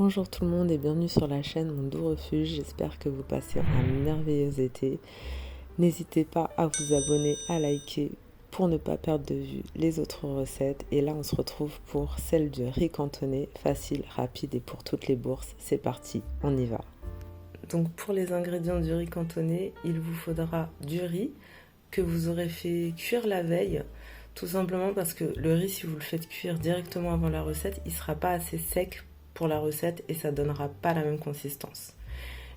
Bonjour tout le monde et bienvenue sur la chaîne Mon Doux Refuge, j'espère que vous passez un merveilleux été. N'hésitez pas à vous abonner, à liker pour ne pas perdre de vue les autres recettes. Et là on se retrouve pour celle du riz cantonais, facile, rapide et pour toutes les bourses. C'est parti, on y va. Donc pour les ingrédients du riz cantonais, il vous faudra du riz que vous aurez fait cuire la veille. Tout simplement parce que le riz, si vous le faites cuire directement avant la recette, il ne sera pas assez sec pour la recette et ça donnera pas la même consistance.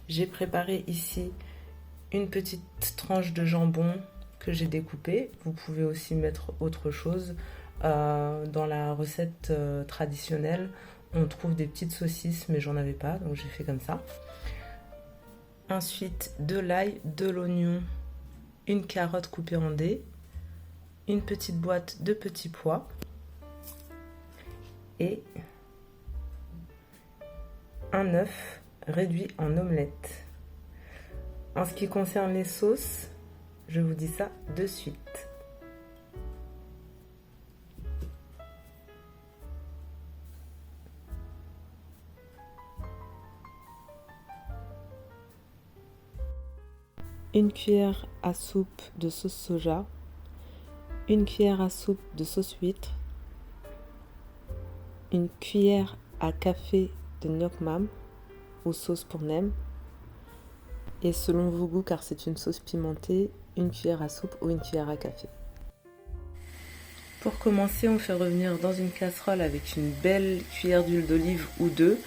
J'ai préparé ici une petite tranche de jambon que j'ai découpé. Vous pouvez aussi mettre autre chose. Dans la recette traditionnelle, on trouve des petites saucisses, mais j'en avais pas, donc j'ai fait comme ça. Ensuite, de l'ail, de l'oignon, une carotte coupée en dés, une petite boîte de petits pois et un œuf réduit en omelette. En ce qui concerne les sauces, je vous dis ça de suite. Une cuillère à soupe de sauce soja, une cuillère à soupe de sauce huître, une cuillère à café de gnoc mam ou sauce pour nem, et selon vos goûts, car c'est une sauce pimentée, une cuillère à soupe ou une cuillère à café. Pour commencer, on fait revenir dans une casserole avec une belle cuillère d'huile d'olive ou deux,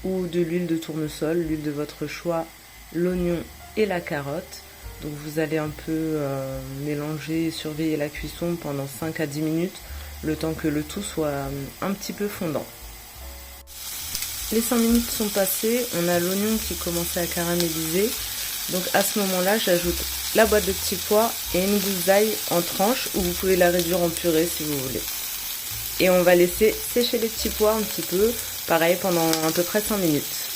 ou de l'huile de tournesol, l'huile de votre choix, l'oignon et la carotte. Donc vous allez un peu mélanger et surveiller la cuisson pendant 5 à 10 minutes, le temps que le tout soit un petit peu fondant. Les 5 minutes sont passées, on a l'oignon qui commence à caraméliser. Donc à ce moment-là, j'ajoute la boîte de petits pois et une gousse d'ail en tranches, ou vous pouvez la réduire en purée si vous voulez. Et on va laisser sécher les petits pois un petit peu, pareil pendant à peu près 5 minutes.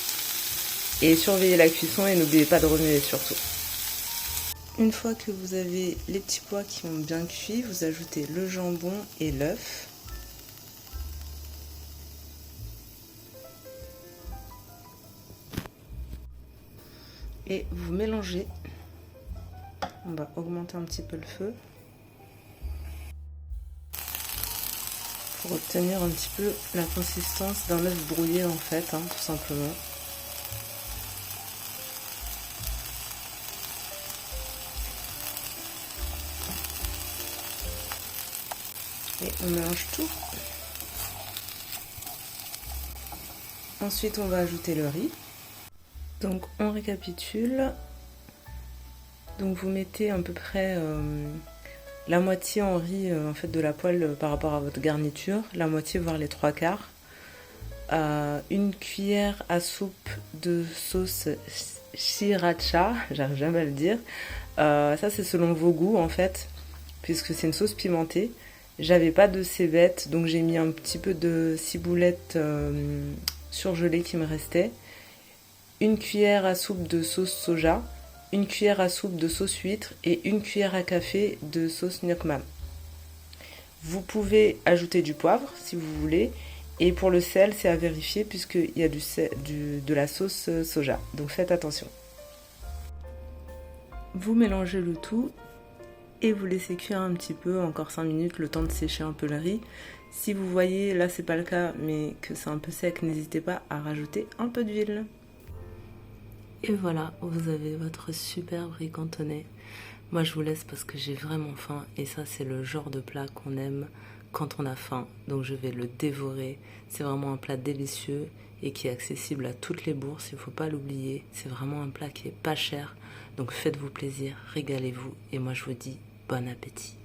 Et surveillez la cuisson et n'oubliez pas de remuer surtout. Une fois que vous avez les petits pois qui ont bien cuit, vous ajoutez le jambon et l'œuf. Et vous mélangez. On va augmenter un petit peu le feu pour obtenir un petit peu la consistance d'un œuf brouillé en fait, tout simplement. Et on mélange tout. Ensuite, on va ajouter le riz. Donc, on récapitule. Donc, vous mettez à peu près la moitié en riz en fait, de la poêle par rapport à votre garniture, la moitié voire les 3/4. Une cuillère à soupe de sauce sriracha, j'arrive jamais à le dire. Ça, c'est selon vos goûts en fait, puisque c'est une sauce pimentée. J'avais pas de cébettes, donc j'ai mis un petit peu de ciboulette surgelée qui me restait. Une cuillère à soupe de sauce soja, une cuillère à soupe de sauce huître et une cuillère à café de sauce gnoc mam. Vous pouvez ajouter du poivre si vous voulez. Et pour le sel, c'est à vérifier puisqu'il y a de la sauce soja. Donc faites attention. Vous mélangez le tout et vous laissez cuire un petit peu, encore 5 minutes, le temps de sécher un peu le riz. Si vous voyez, là c'est pas le cas, mais que c'est un peu sec, n'hésitez pas à rajouter un peu d'huile. Et voilà, vous avez votre superbe riz cantonais. Moi je vous laisse parce que j'ai vraiment faim et ça c'est le genre de plat qu'on aime quand on a faim. Donc je vais le dévorer. C'est vraiment un plat délicieux et qui est accessible à toutes les bourses, il ne faut pas l'oublier. C'est vraiment un plat qui est pas cher. Donc faites-vous plaisir, régalez-vous et moi je vous dis bon appétit.